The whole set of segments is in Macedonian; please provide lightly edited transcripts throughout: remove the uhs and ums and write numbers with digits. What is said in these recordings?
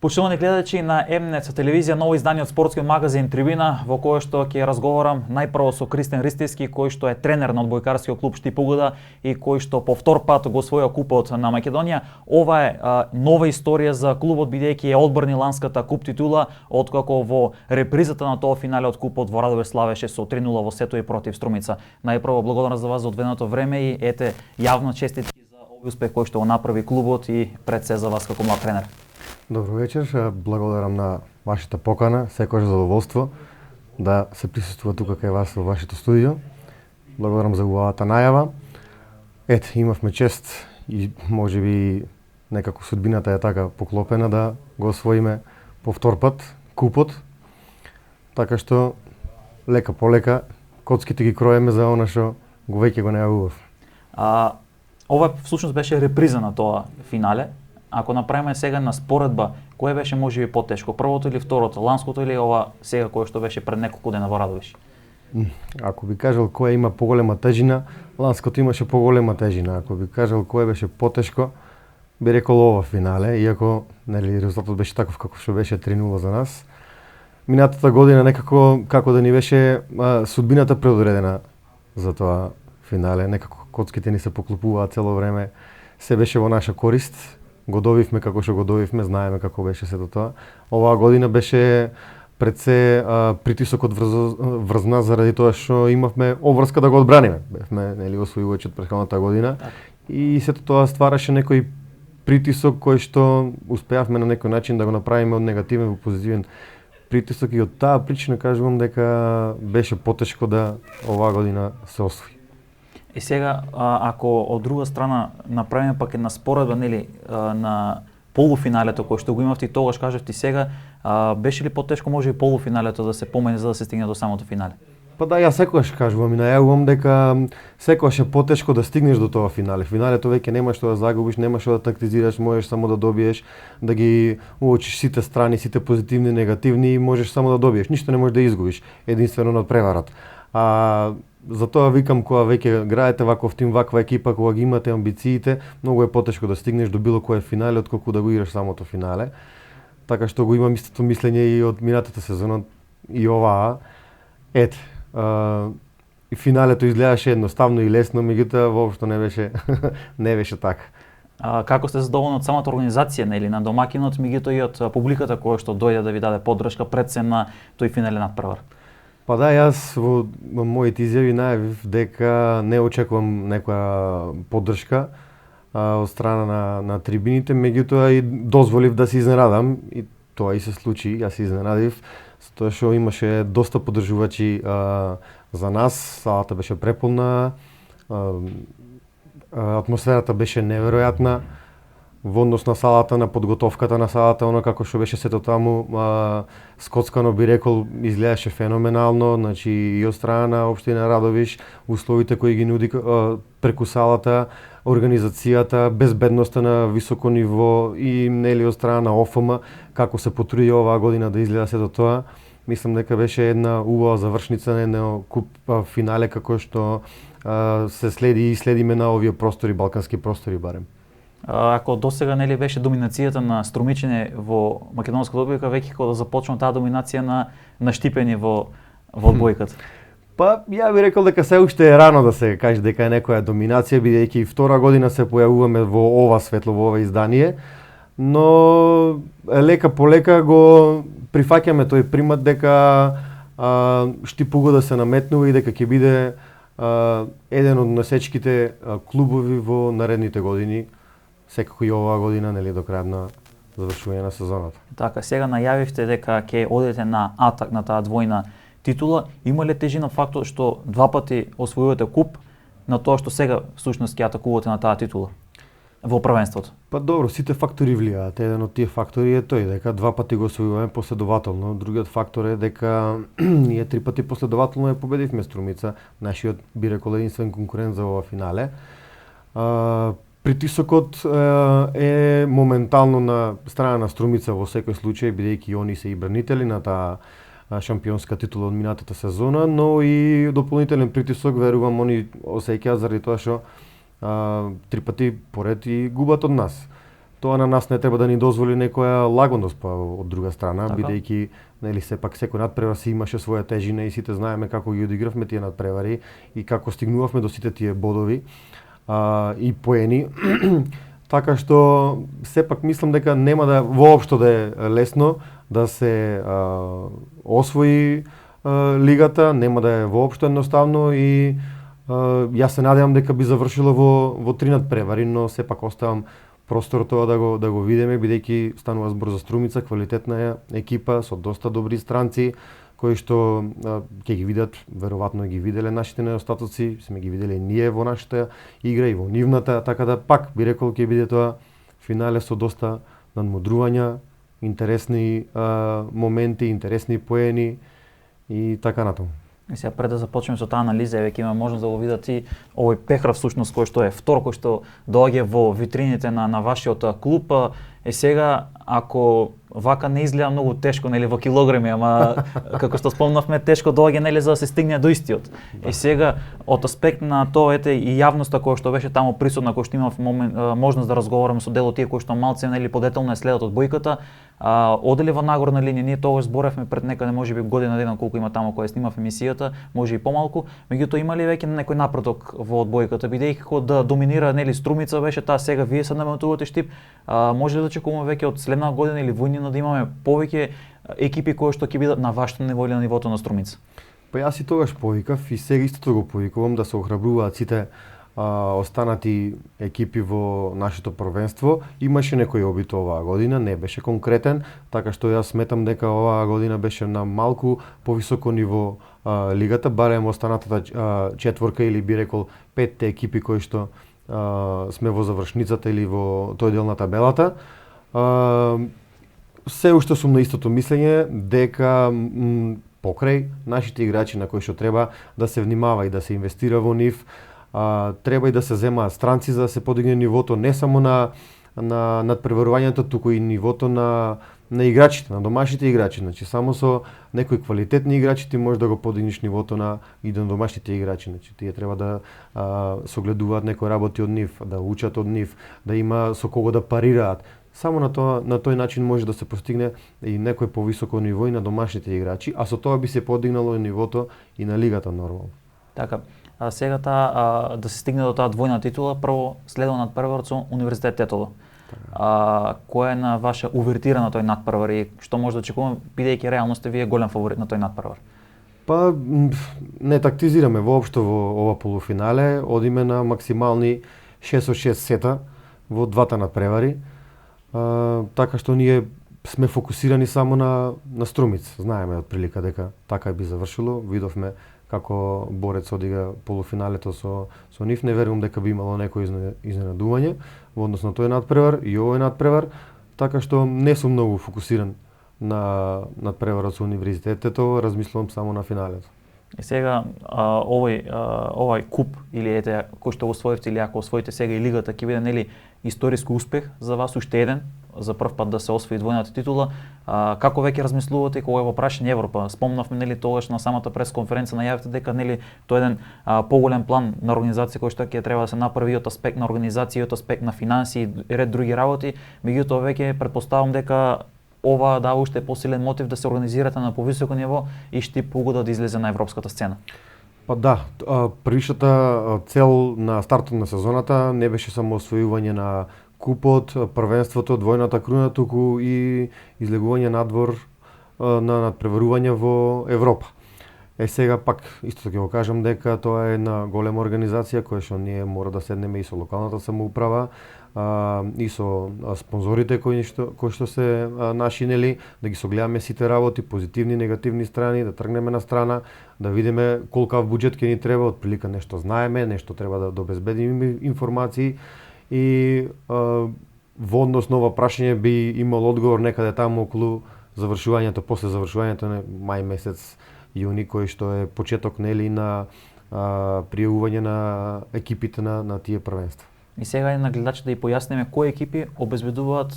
Почитувани гледачи на М-нет телевизија, ново издание од спортскиот магазин Трибина, во кое што ќе разговарам најпрво со Кристен Ристевски, кој што е тренер на одбојкарскиот клуб Штипугода и кој што по втор пат го освоил купот на Македонија. Ова е нова историја за клубот, бидејќи е одбрани ланската куп титула, откако во репризата на тоа финале од купот во Радовиш славеше со 3-0 во сетови против Струмица. Најпрво благодарам за вас за одведеното време и ете јавно честитки за овој успех кој што го направи клубот и пред се за вас како млад тренер. Добро вечер, благодарам на вашата покана, секогаш задоволство да се присуствува тука кај вас во вашето студио. Благодарам за убавата најава. Ете, имавме чест и можеби некако судбината е така поклопена да го освоиме по втор пат купот. Така што лека по лека коцките ги кроеме за она што го веќе го најавував. Ова всушност беше реприза на тоа финале. Ако направиме сега на споредба, кое беше можеби потешко, првото или второто, ланското или ова сега кое што беше пред неколку дена во Радовиш? Ако би кажал кое има поголема тежина, ланското имаше поголема тежина. Ако би кажал кое беше потешко, би рекол ова финале, иако нели резултатот беше таков како што беше 3-0 за нас. Минатата година некако како да ни беше судбината предодредена за тоа финале, некако коцките ни се поклопуваа цело време, се беше во наша корист. Го добивме како што го добивме, знаеме како беше сето тоа. Оваа година беше пред се притисокот врз нас заради тоа што имавме обврска да го одбраниме. Бевме нели освојувачи од претходната година и сето тоа ствараше некој притисок кој што успеавме на некој начин да го направиме од негативен во позитивен притисок и од таа причина кажувам дека беше потешко да оваа година се освои. И сега, ако од друга страна направиме пак една споредба, нели, на полуфиналето кој што го имавте и тогаш кажавте сега, беше ли потешко може и полуфиналето да се помене за да се стигне до самото финале? Па да, јас секогаш кажувам и најавувам дека секогаш е потешко да стигнеш до тоа финале. Финалето веќе нема што да загубиш, нема што да тактизираш, можеш само да добиеш, да ги уочиш сите страни, сите позитивни, негативни и можеш само да добиеш. Ништо не можеш да изгубиш, единствено над преварат. Затоа викам кога веќе граете ваков тим, ваква екипа, кога ги имате амбициите, многу е потешко да стигнеш до било кое финале отколку да го играш самото финале. Така што го имам истото мислење и од минатата сезона и оваа. Ете, и финалето изгледаше едноставно и лесно, меѓутоа воопшто не беше така. Како сте задоволни од самата организација, нели, на домакинот, меѓутоа и од публиката која што дојде да ви даде поддршка пред се на тој финален надпревар? Па да, јас во моите изјави најавив дека не очекувам некоја поддршка од страна на трибините, меѓутоа и дозволив да се изненадам и тоа и се случи, јас се изненадив, затоа што имаше доста поддржувачи за нас, салата беше преполна, атмосферата беше неверојатна, во однос на салата, на подготовката на салата, оно како што беше сето таму скоцкано би рекол изгледаше феноменално, значи и од страна на општина Радовиш, условите кои ги нуди преку салата, организацијата, безбедноста на високо ниво и нели од страна на ОФМ, како се потруди оваа година да изгледа сето тоа. Мислам дека беше една убава завршница на едно куп финале како што се следи и следиме на овие простори, балкански простори барем. Ако досега нели беше доминацијата на Струмичине во македонската одбојка, веќе кога да започна таа доминација на Штипени во одбојката. Па ја би рекол дека се уште е рано да се каже дека е некоја доминација, бидејќи втора година се појавуваме во ова светло, во ова издание, но лека по лека го прифаќаме тој примат дека Штипугода се наметнува и дека ќе биде еден од носечките клубови во наредните години. Секако и оваа година, нели, до крај на завршување на сезоната. Така, сега најавивте дека ќе одите на атак на таа двојна титула. Има ли тежина фактот што два пати освојувате куп на тоа што сега всушност ќе атакувате на таа титула во првенството? Па добро, сите фактори влијаат. Еден од тие фактори е тој дека два пати го освојуваме последователно. Другиот фактор е дека ние три пати последователно ја победивме Струмица, нашиот би рекол единствен конкурент за ова финале. Притисокот е моментално на страна на Струмица во секој случај, бидејќи они се и бранители на таа шампионска титула од минатата сезона, но и дополнителен притисок, верувам, они осеќаат заради тоа што три пати поред и губат од нас. тоа на нас не треба да ни дозволи некоја лагодност па од друга страна, Така. бидејќи нели сепак секој надпревар си имаше своја тежина и сите знаеме како ги одигравме тие надпревари и како стигнувавме до сите тие бодови и поени. Така што сепак мислам дека нема да воопшто да е лесно да се освои лигата, нема да е воопшто едноставно и јас се надевам дека би завршило во 3 надпревари, но сепак оставам простор тоа да го видиме, бидејќи станува збор за Струмица, квалитетна екипа со доста добри странци кои што ќе ги видат, веројатно ги виделе нашите недостатоци, сме ги виделе ние во нашата игра и во нивната, така да пак би рекол ќе биде тоа финале со доста надмудрувања, интересни моменти, интересни поени и така натаму. И сега пред да започнеме со таа анализа, веќе има можност да го видат и овој пехрав всушност кој што е втор, кој што доаѓа во витрините на вашиот клуб. Сега ако вака не изгледа многу тешко, нели во килограми, ама како што спомнавме, тешко доаѓа нели за да се стигне до истиот. И сега од аспект на тоа ете и јавноста која што беше таму присутна, кој што имав можност да разговараме со дел од тие кои што малце нели подетелно е следат од бојката, оде ли во нагорна линија, ние тогаш зборевме пред некаде можеби година дена колку има таму која снимав емисијата, може и помалку, меѓутоа има ли веќе некој напредок во одбојката, бидејќи кога да доминира нели Струмица беше таа, сега вие се наметувате Штип, може ли да очекуваме веќе од следна година или војнина да имаме повеќе екипи кои што ќе бидат на вашето ниво или на нивото на Струмица? Па јас и тогаш повикав и сега истото го повикувам да се охрабруваат сите останати екипи во нашето првенство. Имаше некој обид оваа година, не беше конкретен, така што јас сметам дека оваа година беше на малку повисоко ниво лигата, барем останатата четворка или би рекол 5 екипи кои што сме во завршницата или во тој дел на табелата. Се уште сум на истото мислење дека покрај нашите играчи на кои што треба да се внимава и да се инвестира во нив, треба и да се земаат странци за да се подигне нивото не само на надпреварувањето, туку и нивото на играчите, на домашните играчи. Значи само со некои квалитетни играчи ти можеш да го подигнеш нивото на домашните играчи. Значи тие треба да согледуваат некои работи од нив, да учат од нив, да има со кого да парираат. Само на тој начин може да се постигне и некој повисоко ниво и на домашните играчи, а со тоа би се подигнало и нивото и на лигата нормално. Така. Сега да се стигне до таа двојна титула, прво следува надпреварот со Универзитет Тетово. Која е на ваша увертира на тој надпревар и што може да очекуваме, бидејќи реално сте вие голем фаворит на тој надпревар? Па не тактизираме воопшто во ова полуфинале, одиме на максимални 6 од 6 сета во двата надпревари. Така што ние сме фокусирани само на Струмица. Знаеме од прилика дека така би завршило. Видовме како Борец одига полуфиналето со нив. Не верувам дека би имало некој изненадување во однос на тој надпревар и овој надпревар. Така што не сум многу фокусиран на надпреварот со Универзитетето, размислувам само на финалето. И сега овој куп или ете кој што го освоивте или ако освоите сега и лигата ќе биде нели историски успех за вас, уште еден за прв пат да се освои двојната титула. Како веќе размислувате кога е во прашање Европа? Спомнавме нели тогаш на самата пресконференција најавите дека нели тоа е еден поголем план на организација кој што ќе треба да се направи од аспект на организација, од аспект на финансии и ред други работи, меѓутоа веќе претпоставам дека ова дава уште посилен мотив да се организирате на повисоко ниво и Штип угода да излезе на европската сцена. Па да, првишата цел на стартот на сезоната не беше само освојување на купот, првенството, двојната круна, туку и излегување надвор на надпреварување во Европа. Сега пак исто ќе го кажам дека тоа е една голема организација која што ние мора да седнеме и со локалната самоуправа и со спонзорите кои што се наши, нели, да ги согледаме сите работи, позитивни, негативни страни, да тргнеме на страна, да видиме колкав буџет ќе ни треба, од прилика нешто знаеме, нешто треба да обезбедиме информации и во однос на ова прашање би имал одговор некаде таму околу завршувањето, после завршувањето на мај месец, јуни, кој што е почеток нели на пријавување на екипите на тие првенства. И сега е на гледачите да и појасниме кои екипи обезбедуваат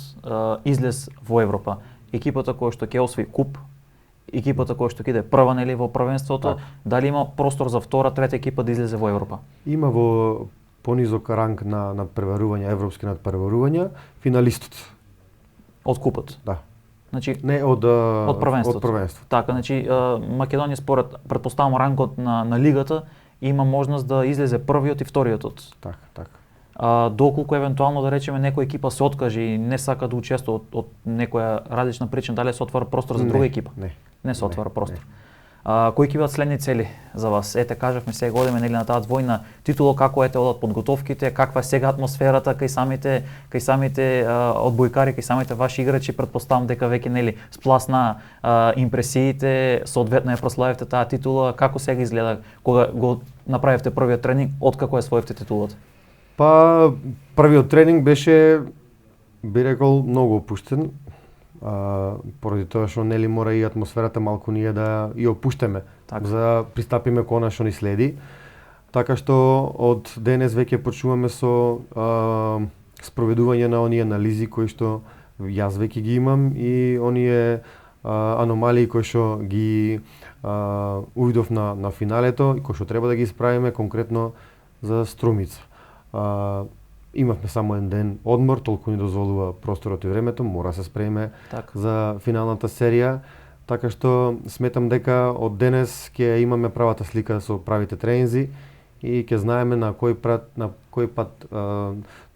излез во Европа. Екипата која што ќе освои куп, екипата која што ќе иде прва нели во првенството, дали има простор за втора, трета екипа да излезе во Европа? Има понизок ранг на надпреварување, европски надпреварувања, финалистот. Од купот. Да. Значи Не од првенството. Од првенството. Така, значи Македонија според претпоставам рангот на лигата има можност да излезе првиот и вториотот. Така. Доколку евентуално да речеме некоја екипа се откаже и не сака да учествува од некоја различна причина, дали се отвара простор за друга екипа? Не се отвара простор. Кои ќе бидат следни цели за вас? Ете, кажавме сега одиме нели на таа двојна титула, како одат подготовките, каква е сега атмосферата кај самите одбојкари, кај самите ваши играчи, претпоставам дека веќе нели спласна импресиите, соодветно ја прославивте таа титула, како сега изгледа кога го направивте првиот тренинг, откако ја освоивте титулата? Па првиот тренинг беше, би рекол, многу опуштен. Поради тоа што нели мора и атмосферата малку ние да ја опуштеме, за да пристапиме кон што ни следи. Така што од денес веќе почнуваме со спроведување на оние анализи кои што јас веќе ги имам и оние аномалии кои што ги увидов на финалето и кои што треба да ги исправиме конкретно за Струмица. Имавме само еден ден одмор, толку ни дозволува просторот и времето, мора се спремиме за финалната серија, така што сметам дека од денес ќе имаме правата слика со правите тренинзи и ќе знаеме на кој пат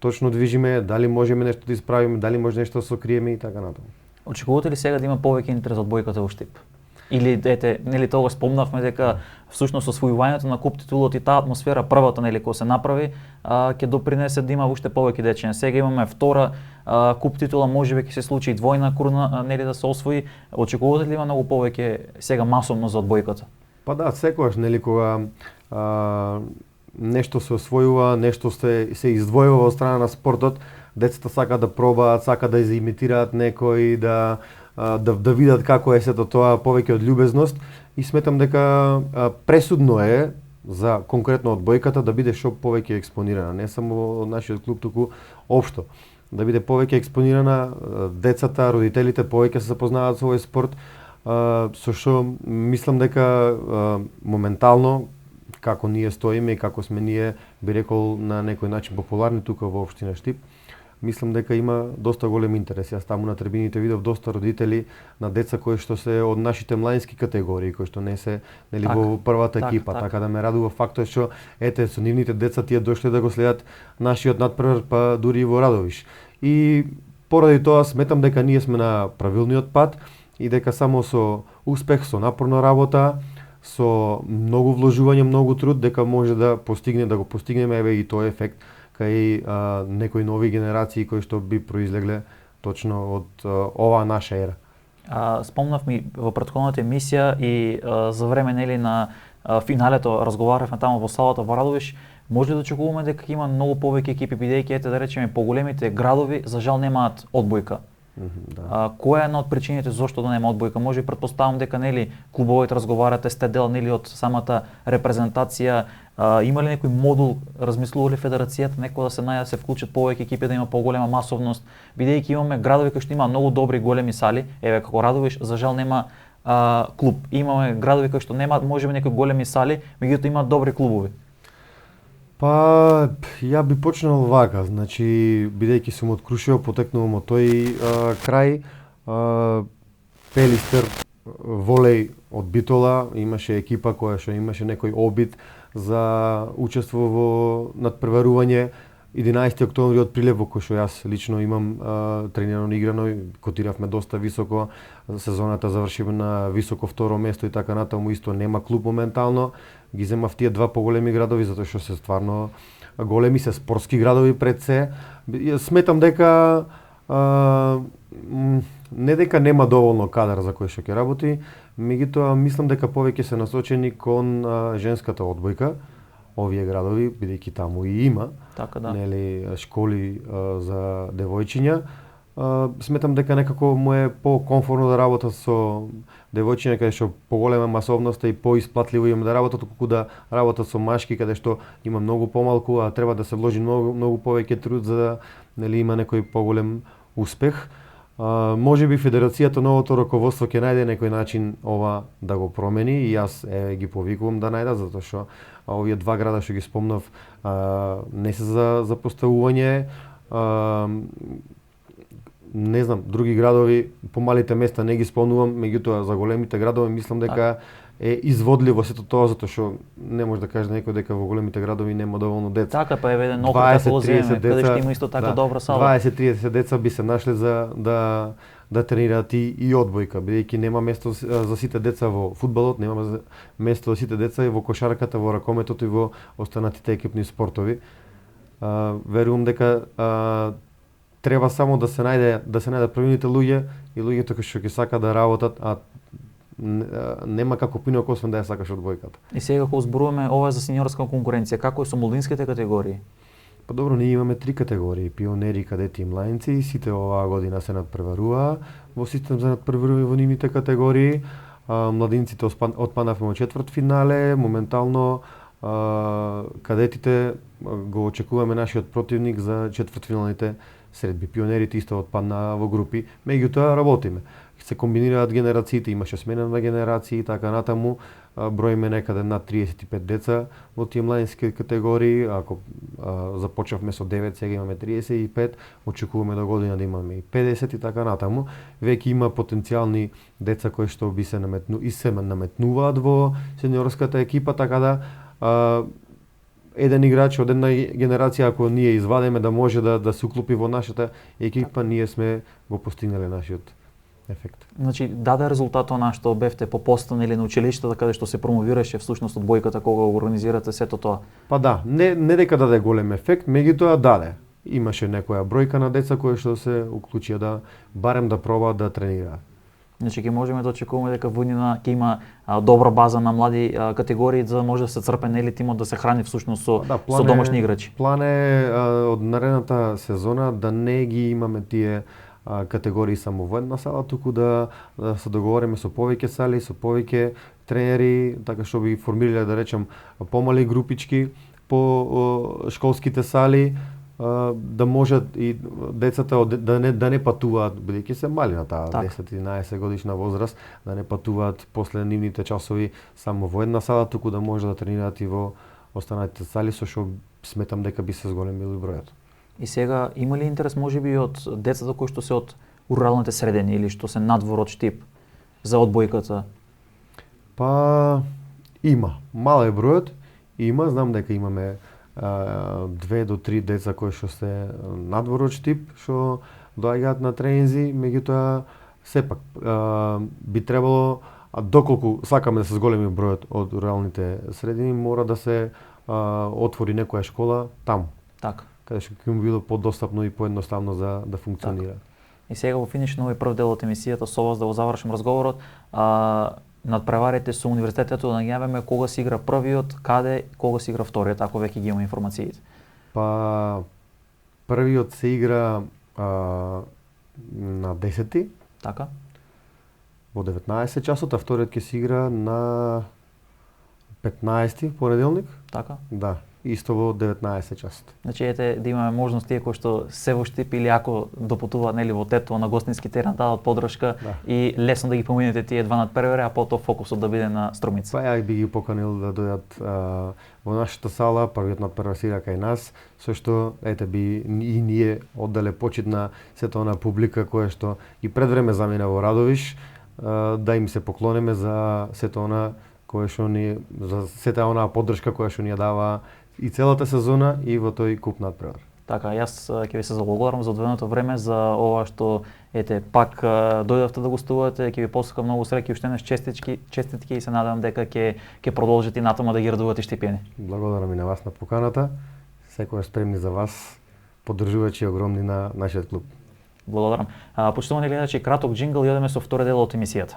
точно движиме, дали можеме нешто да исправиме, дали може нешто да се сокриеме и така натаму. Очекувате ли сега да има повеќе интерес од бојката во Штип? Или ете, нели тоа спомнавме дека всушност освојувањето на куп титулот и таа атмосфера првата нели која се направи ќе допринесе да има уште повеќе дечиња. Сега имаме втора куп титула, можеби ќе се случи и двојна круна нели да се освои. Очекувате ли има многу повеќе сега масовно за одбојката? Па да, секогаш нели кога нешто се освојува, нешто се издвојува од страна на спортот, децата сакаат да пробаат, сакаат да изимитираат некој, да видат како е сето тоа, повеќе од љубезност, и сметам дека пресудно е за конкретно одбојката да биде што повеќе експонирана, не само од нашиот клуб, туку општо. Да биде повеќе експонирана, децата, родителите повеќе се запознаат со овој спорт, со што мислам дека моментално како ние стоиме и како сме ние, би рекол, на некој начин популарни тука во општина Штип, мислам дека има доста голем интерес. Јас таму на трибините видов доста родители на деца кои што се од нашите младински категории, кои што не се нели во првата екипа, така да ме радува фактот што ете со нивните деца тие дошле да го следат нашиот надпревар, па дури и во Радовиш. И поради тоа сметам дека ние сме на правилниот пат и дека само со успех, со напорна работа, со многу вложување, многу труд, дека може да го постигнеме, еве и тој ефект кај некои нови генерации кои што би произлегле точно од оваа наша ера. Спомнав ми во претходната емисија и за време нели на финалето разговаравме таму во салата во Радовиш, може да очекуваме дека има многу повеќе екипи, бидејќи ете да речеме поголемите градови за жал немаат одбојка. Која е една од причините зошто да нема одбојка? Може би претпоставам дека нели клубовите разговарате, сте дел нели од самата репрезентација. Има ли некој модул, размислува ли федерацијата некој да се најде да се вклучат повеќе екипи, да има поголема масовност, бидејќи имаме градови кои што има многу добри големи сали, еве како Радовиш, за жал нема клуб. Имаме градови кои што немаат можеби некои големи сали, меѓутоа имаат добри клубови. Па, ја би почнал вака, значи, бидејќи сум од Крушево, потекнувам од тој крај, Пелистер, волеј од Битола, имаше екипа која што имаше некој обид за учество во надпреварување. 11 октомври од Прилеп, во кој што јас лично имам тренирано и играно, котиравме доста високо, сезоната завршиме на високо второ место и така натаму, исто нема клуб моментално. Ги земав тие два поголеми градови затоа што се стварно големи, се спортски градови пред се. Сметам дека не дека нема доволно кадар за кој што ќе работи, меѓутоа мислам дека повеќе се насочени кон женската одбојка. Овие градови, бидејќи таму и има, така да, нели школи за девојчиња, сметам дека некако му е по-комфортно да работат со девојчиња каде што поголема масовност и поисплатливо им да работат, отколку да работат со машки каде што има многу помалку, а треба да се вложи многу повеќе труд за да нели има некој поголем успех. Може би федерацијата, новото раководство ќе најде некој начин ова да го промени и јас ги повикувам да најдат, затоа што овие два града што ги спомнав не се за поставување. Не знам, други градови, помалите места не ги спомнувам, меѓутоа за големите градови мислам дека е изводливо сето тоа, затоа што не може да каже некој дека во големите градови нема доволно деца. Така, па еве еден округ како Земе, каде што има исто така добра сала. 20-30 деца би се нашле за да тренираат и одбојка, бидејќи нема место за сите деца во фудбалот, нема место за сите деца и во кошарката, во ракометот и во останатите екипни спортови. Верувам дека треба само да се најде правилните луѓе и луѓето кои што ќе сакаат да работат, а нема како пинок освен да ја сакаш одбојката. И сега кога зборуваме ова е за сениорска конкуренција, како е со молдинските категории? Па добро, ние имаме 3 категории: пионери, кадети и младинци. Сите оваа година се надпреваруваа во систем за надпреварување во нивните категории. Младинците отпаднавме во четвртфинале, моментално кадетите го очекуваме нашиот противник за четвртфиналните средби. Пионерите исто отпаднаа во групи, меѓутоа работиме. Се комбинираат генерациите, имаше смена на генерации и така натаму. Броиме некаде над 35 деца во тие младински категории. Ако започнавме со 9, сега имаме 35, очекуваме до година да имаме и 50 и така натаму. Веќе има потенцијални деца кои што би се наметнуваат во сениорската екипа, така да еден играч од една генерација, ако ние извадиме да може да се уклопи во нашата екипа, ние сме го постигнале нашиот ефект. Значи, даде резултатот на што бевте по постан или на училиштата каде што се промовираше всушност одбојката кога го организирате сето тоа? Па да, не дека даде голем ефект, меѓутоа даде. Имаше некоја бројка на деца кои што се уклучија да барем да пробаат да тренираат. Значи ќе можеме да очекуваме дека Војнина ќе има добра база на млади категории за да може да се црпе нели тимот да се храни всушност со домашни играчи. План е од наредната сезона да не ги имаме тие категории само во една сала, туку да се договориме со повеќе сали, со повеќе тренери, така што би формирале, да речем, помали групички по школските сали, да можат и децата да не патуваат, бидејќи се мали на таа 10-11 годишна возраст, да не патуваат после нивните часови само во една сала, туку да може да тренираат и во останатите сали, со што сметам дека би се зголемил бројот. И сега има ли интерес можеби од децата кои што се од руралните средини или што се надвор од Штип за одбојката? Па има, мал е бројот, има, знам дека имаме 2 до 3 деца кои што се надвор од Штип, што доаѓаат на тренинзи, меѓутоа сепак би требало, доколку сакаме да се зголеми бројот од руралните средини, мора да се отвори некоја школа таму. Така. Каде што ќе му било подостапно и поедноставно за да функционира. Так. И сега во финиш на овој прв дел од емисијата со вас да го завршим разговорот, надпреварите со универзитетот да најавиме кога се игра првиот, каде, кога се игра вториот, ако веќе ги има информациите. Па првиот се игра на 10-ти. Така. Во 19 часот, а вториот ќе се игра на 15-ти понеделник. Така. Да. Исто во 19 часот. Значи ете да имаме можност тие кои што се во Штип или ако допутуваат нели во Тетово на гостински терен дадат подршка и лесно да ги поминете тие два надпревари, а потоа фокусот да биде на Струмица. Па ја би ги поканил да дојдат во нашата сала, првиот надпревар се игра кај нас, со што ете би и ние оддале почит на сета она публика која што и пред време замина во Радовиш, да им се поклонеме за сета она која што ни за сета онаа поддршка која што ни ја дава и целата сезона и во тој куп надпревар. Така, јас ќе ви се заблагодарам за одвоеното време, за ова што ете пак дојдовте да гостувате, ќе ви посакам многу среќа и уште еднаш честитки и се надевам дека ќе продолжите и натаму да ги радувате штипени. Благодарам и на вас на поканата. Секогаш спремни за вас, поддржувачи огромни на нашиот клуб. Благодарам. Почитувани гледачи, краток џингл и одеме со втори дел од емисијата.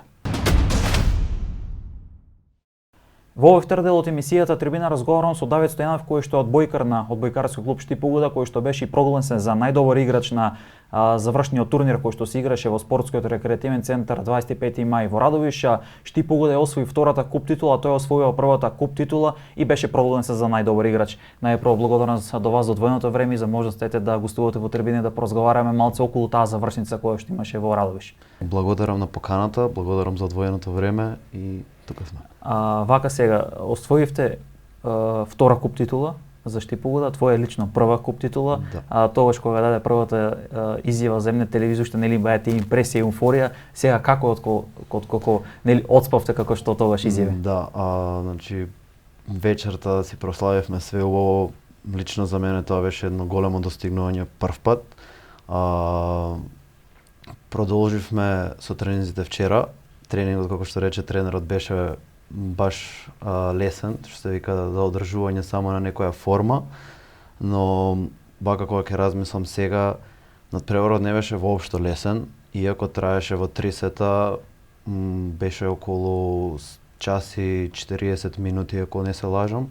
Во овој втор дел од емисијата Трибина разговарам со Давид Стојанов, кој што е одбојкар на одбојкарски клуб Штип Угода, кој што беше и прогласен за најдобар играч на завршниот турнир кој што се играше во спортскиот рекреативен центар 25 мај во Радовиш. Штип Угода освои втората куп титула, тој освоил првата куп титула и беше прогласен за најдобар играч. Најпрво благодарност до вас за одвоеното време и за можноста да гостувате во Трибина да поразговараме малце околу таа завршница која што имаше во Радовиш. Благодарам на поканата, благодарам за одвоеното време и тука сме. Вака сега, освоивте втора куп титула за Штипогуда, твоја лично прва куп титула, Да. Тогаш кога даде првата изјава за емне телевизија, што нели баја ти импресија и еуфорија, сега како отколку нели отспавте како што тогаш изјави? Да, значи вечерта си прославивме све убаво. Лично за мене тоа беше едно големо достигнување прв пат. Продолживме со тренинзите вчера. Тренингот, како што рече тренерот, беше баш лесен, што се вика за одржување само на некоја форма, но бака кога ќе размислам сега, надпреварот не беше воопшто лесен, иако траеше во 3 сета, беше околу час и 40 минути, ако не се лажам.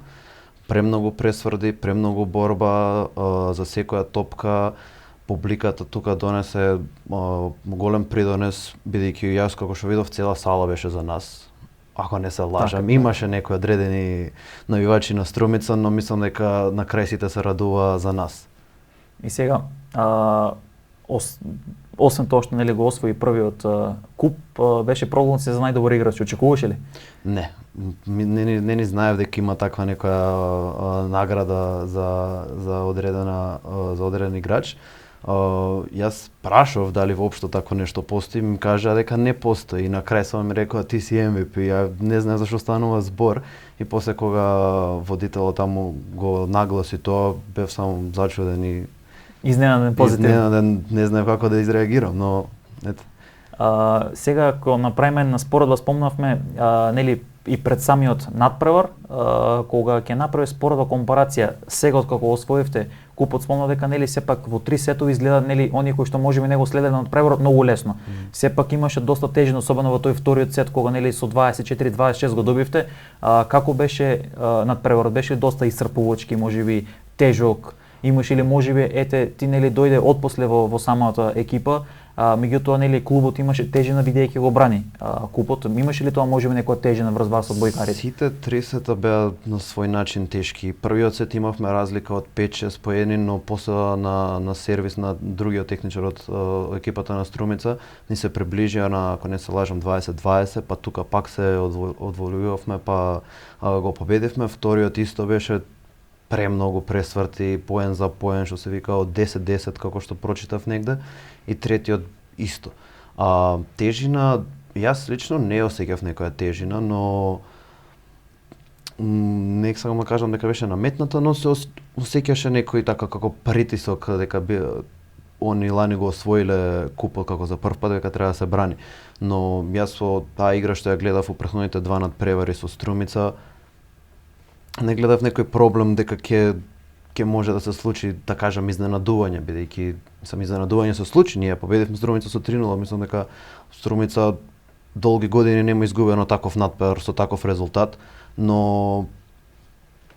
Премногу пресврди, премногу борба за секоја топка. Публиката тука донесе голем придонес, бидејќи јас како што видов цела сала беше за нас. Ако не се лажам, Така, имаше некои одредени навивачи на Струмица, но мислам дека на крај сите се радува за нас. И сега, освен тоа што нели го освои првиот куп, беше прогласен за најдобар играч, очекуваше ли? Не, не ни знаев дека има таква некоја награда за одреден играч. Јас прашав дали воопшто такво нешто постои, ми кажа дека не постои и на крај само ми рекоа ти си MVP. Ја не знам зашто станува збор и после кога водителот таму го нагласи тоа, бев само зачуден и Изненаден позитивно. изненаден, не знам како да изреагирам, но ето. Сега кога направиме една споредба, спомнавме нели и пред самиот надпревар, кога ќе направи споредба компарација сега откако освоивте купот, спомнав дека нели сепак во 3 сетови изгледа нели оние кои што можеби него следеле на надпреварот многу лесно. Сепак имаше доста тежина, особено во тој вториот сет кога нели со 24-26 го добивте. Како беше надпреварот? Беше доста исцрпувачки, можеби тежок? Имаш или можеби ете ти нели дојде отпосле во самата екипа, меѓутоа нели клубот имаше тежина бидејќи го брани купот. Имаше ли тоа можеби некоја тежина врз вас од бојкарите? Сите 3 сета беа на свој начин тешки. Првиот сет имавме разлика од 5-6 по 1, но после на сервис на другиот техничар од екипата на Струмица ни се приближија на, ако не се лажам, 20-20, па тука пак се одволувавме, па го победивме. Вториот исто беше премногу пресврти, поен за поен, што се вика од 10-10 како што прочитав негде, и третиот исто. Тежина, јас лично не осеќав некоја тежина, но не сакам да кажам дека беше наметната, но се осеќаше некој така како притисок дека они лани го освоиле купот како за прв пат, дека треба да се брани. Но јас со таа игра што ја гледав у претходните два надпревари со Струмица, не гледав некој проблем дека ќе може да се случи, да кажам, изненадување, бидејќи изненадување се случи. Ние победивме Струмица со 3:0, мислам дека Струмица долги години нема изгубено таков надпревар со таков резултат, но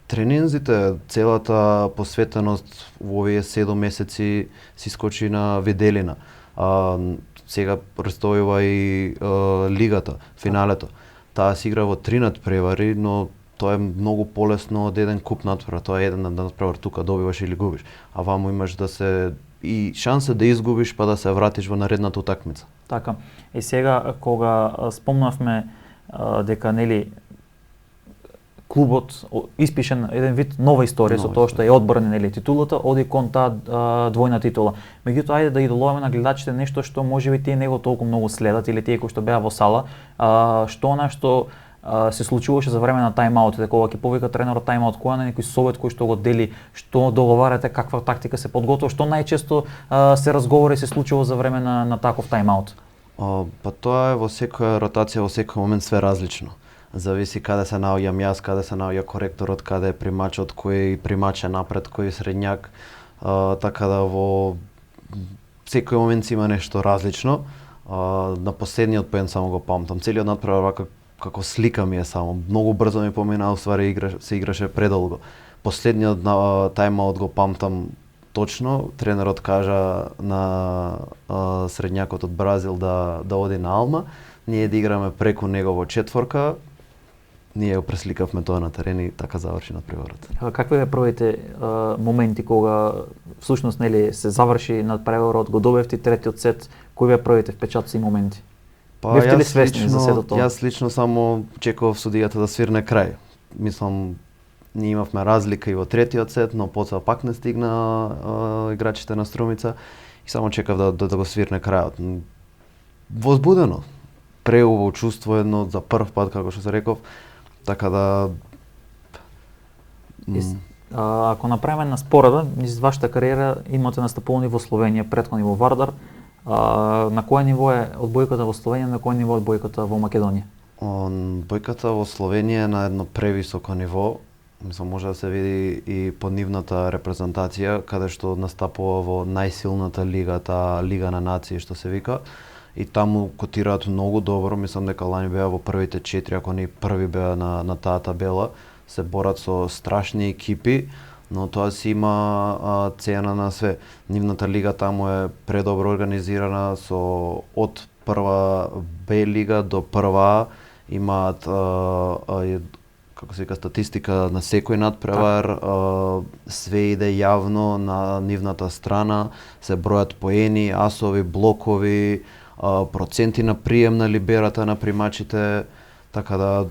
тренинзите, целата посветеност во овие 7 месеци си скочи на виделина. Сега престојува и лигата, финалето. Таа се игра во 3 надпревари, но тоа е многу полесно од еден куп надпревар. Тоа е еден надпревар, тука добиваш или губиш. А ваму имаш да се и шанса да изгубиш па да се вратиш во наредната утакмица. Така. И сега кога спомнавме дека нели клубот испише еден вид нова историја со тоа што е одбрани нели титулата, оди кон таа двојна титула. Меѓутоа ајде да ги доловиме на гледачите нешто што можеби тие него толку многу следат или тие кои што беа во сала, што она што се случуваше за време на тајмаутите, кога ќе повика тренерот тајмаут, која на некој совет кој што го дели, што договарате, каква тактика се подготвува, што најчесто се разговара и се случува за време на таков тајмаут? Па тоа е во секоја ротација, во секој момент све различно. Зависи каде се наоѓам јас, каде се наоѓа коректорот, каде е примачот, кој примач е напред, кој е средњак, така да во секој момент си има нешто различно. На последниот поен само го памтам, целиот надпревар вака како слика ми е само, многу брзо ми помина, уствари се играше предолго. Последниот тајмаут го памтам точно, тренерот кажа на средњакот од Бразил да оди на Алма, ние да играме преку него во четворка, ние го пресликавме тоа на терен и така заврши надпреварот. Какви беа првите моменти кога всушност нели се заврши надпреварот, го добивте третиот сет, кои беа првите впечатоци и моменти? Па бевте ли свесни за сето тоа? Јас лично само чекував судијата да свирне крај. Мислам, ние имавме разлика и во третиот сет, но потоа пак не стигна играчите на Струмица и само чекав да го свирне крајот. Возбудено, преубаво чувство едно за прв пат, како што се реков, така да... Ако направиме на спореда, низ вашата кариера имате настапувани во Словенија, претходни во Вардар. На кој ниво е одбојката во Словенија, на кој ниво е одбојката во Македонија? Бојката во Словенија е на едно превисоко ниво. Мислам, може да се види и по нивната репрезентација, каде што настапува во најсилната лига, таа Лига на нации што се вика. И таму котираат многу добро, мислам дека лани беа во првите 4, ако не први беа на таа табела. Се борат со страшни екипи, но тоа си има цена на све. Нивната лига таму е предобро организирана, со од прва Б лига до прва имаат како се вика статистика на секој надпревар, све иде јавно на нивната страна, се бројат поени, асови, блокови, проценти на прием на либерата на примачите, така да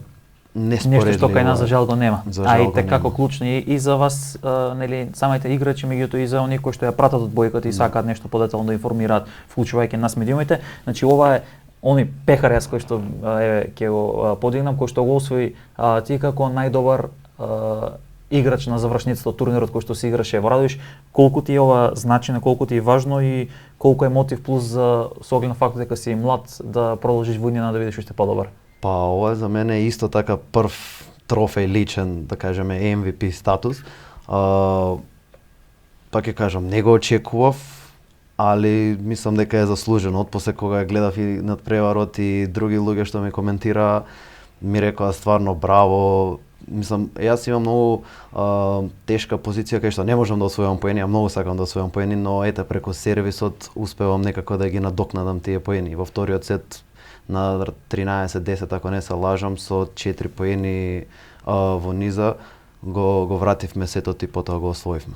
неспоредливо. Нешто што кај нас за жал го нема. И така нема. клучно и за вас, нели, самите играчи, меѓуто и за оние кои што ја пратат одбојката и сакаат нешто подетално да информираат, вклучувајќи нас медиумите. Значи ова е они пехар кој што ќе го подигнам, кој што го освои ти како најдобар играч на завршницата од турнирот кој што се играше во Радовиш. Колку ти е ова значено, колку ти е важно и колку е мотив плюс за со оглед на фактот дека си млад да продолжиш во иднина да бидеш уште подобар? Па ова за мене е исто така прв трофеј личен, да кажеме MVP статус. Па ќе кажам, не го очекував, али мислам дека е заслужено. Отпосле кога гледав и надпреварот и други луѓе што ми коментираа, ми рекоа стварно браво. Мислам, јас имам многу тешка позиција кај што не можам да освојувам поени, а многу сакам да освојувам поени, но ете преку сервисот успевам некако да ги надокнадам тие поени. Во вториот сет на 13-10, ако не се лажам, со 4 поени во низа го вративме сетот и потоа го освоивме.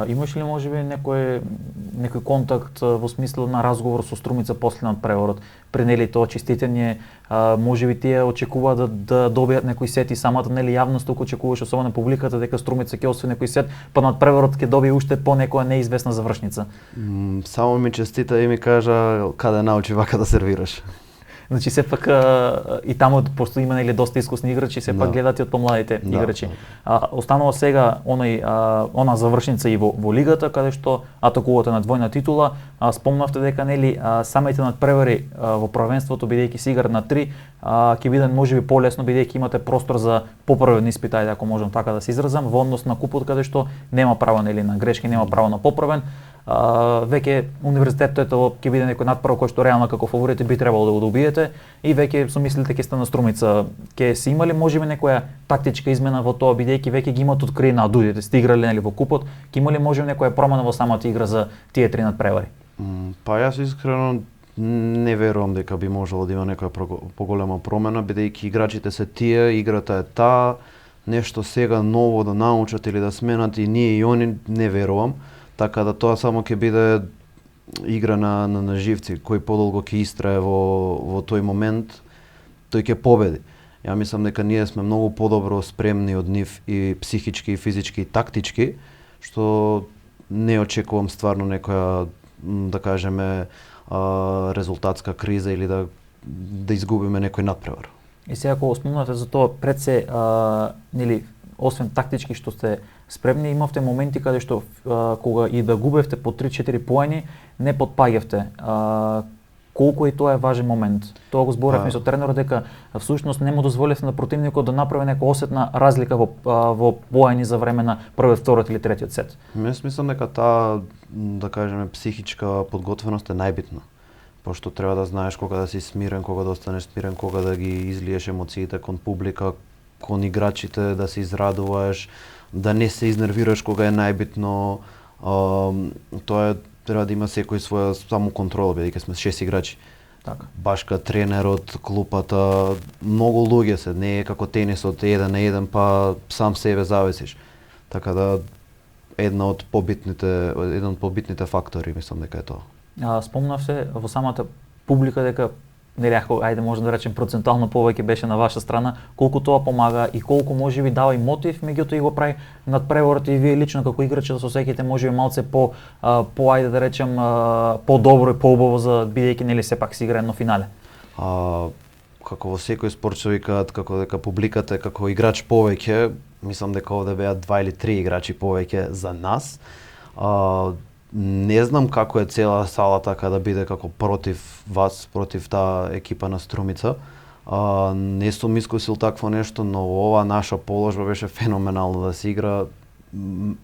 Имаш ли можеби некој контакт во смисло на разговор со Струмица после надпреварот? Пренели тоа честитење, можеби тие очекуваат да добијат некој сет и самата нели јавност туку очекуваш, особено публиката, дека Струмица ќе освои некој сет, па надпреварот ќе добие уште по некоја неизвестна завршница? Само ми честита и ми кажа каде научи вака да сервираш. Значи сепак и таму пошто има нели доста искусни играчи, сепак гледат и од помладите играчи. Останува сега она завршница и во лигата каде што атакувате на двојна титула. Спомнавте дека нели самите надпревари во првенството бидејќи се играат на 3 ќе биде можеби полесно бидејќи имате простор за поправен испит, ајде ако можам така да се изразам, во однос на купот каде што нема право нели на грешки, нема право на поправен. Веќе универзитетот ќе биде некој надпрев кој што реално како фаворити би требало да го добиете и веќе со мислите ќе сте на Струмица. Ќе се имали можеби некоја тактичка измена во тоа бидејќи веќе ги имат откриени адудите, сте играле нели во купот, ќе имали можеби некоја промена во самата игра за тие 3 надпревари? Па јас искрено не верувам дека би можело да има некоја поголема промена, бидејќи играчите се тие, играта е таа, нешто сега ново да научат или да сменат и ние и они не верувам. Така да тоа само ќе биде игра на живци, кој подолго ќе истрае во тој момент, тој ќе победи. Ја мислам дека ние сме многу подобро спремни од нив и психички, и физички, и тактички, што не очекувам стварно некоја, да кажеме, резултатска криза или да изгубиме некој надпревар. И сега кога спомнате за тоа, пред се нели освен тактички што сте спремни, имавте моменти каде што кога и да губевте по 3-4 поени, не потпаѓавте. Колку и тоа е важен момент? Тоа го зборевме со тренерот дека всушност не му дозволевте на противникот да направи некоја осетна разлика во поени за време на првиот, вториот или третиот сет. Мес мислам дека таа, да кажеме, психичка подготвеност е најбитна. Пошто треба да знаеш кога да си смирен, кога да останеш смирен, кога да ги излиеш емоциите кон публика, кон играчите, да се израдуваш, да не се изнервираш кога е најбитно. Тоа треба да има секој своја самоконтрола, бидејќи сме 6 играчи. Така. Башка, тренерот, клупата, многу луѓе се, не е како тенисот 1 на 1, па сам себе зависиш. Така да еден од побитните фактори, мислам дека е тоа. Спомнав се во самата публика дека нели ако ајде можем да речем процентуално повеќе беше на ваша страна, колку тоа помага и колку можеби дава и мотив, меѓутоа и го прави надпреворот и вие лично како играчи да се осеќате можеби малце по ајде да речем по-добро и поубаво за бидејќи нели сепак се игра едно финале. Како во секој спорт што викаат како дека публиката е како играч повеќе, мислам дека овде беа 2 или 3 играчи повеќе за нас. Не знам како е цела сала така да биде како против вас, против таа екипа на Струмица. Не сум искусил такво нешто, но ова наша положба беше феноменално да се игра.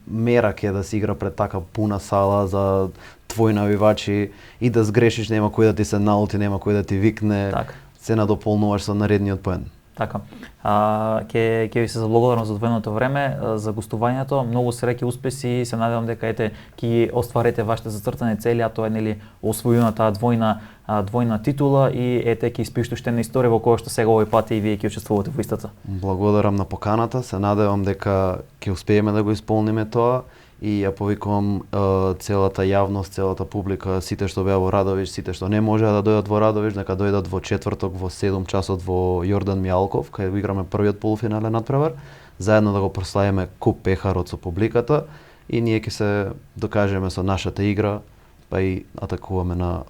Мерак е да се игра пред така пуна сала за твои навивачи и да сгрешиш нема кој да ти се налути, нема кој да ти викне. Так. Се надополнуваш со наредниот поен. Така. Ќе ви се заблагодарам за одвоеното време, за гостувањето. Многу среќа, успеси и се надевам дека ќе остварите вашите зацртани цели, а тоа е нели освојуваната двојна титула и ќе испишете уште една историја во која што сега овој пат и вие ќе учествувате во истата. Благодарам на поканата, се надевам дека ќе успееме да го исполниме тоа и ја повикувам целата јавност, целата публика, сите што беа во Радовиш, сите што не можеа да дојдат во Радовиш, нека дојдат во четврток во 7 часот во Јордан Мијалков, каде го играме првиот полуфинален надпревар, заедно да го прославиме куп пехарот со публиката и ние ќе се докажеме со нашата игра, па и атакуваме на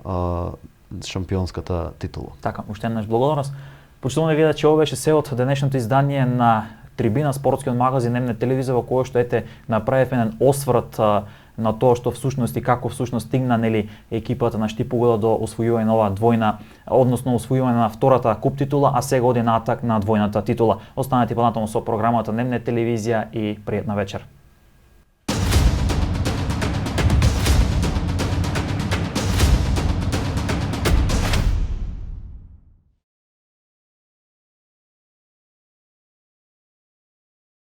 шампионската титула. Така, уште еднаш благодарност. Почитуваме да видат, че ова беше се од денешното издание на Трибина, спортскиот магазин МН телевизија, во кој што направивме еден осврт на тоа што всушност и како всушност стигна нели екипата на Штипугода до освојување на оваа двојна, односно освојување на втората куп титула, а сега оди на атак на двојната титула. Останете понатаму со програмата МН телевизија и пријатна вечер.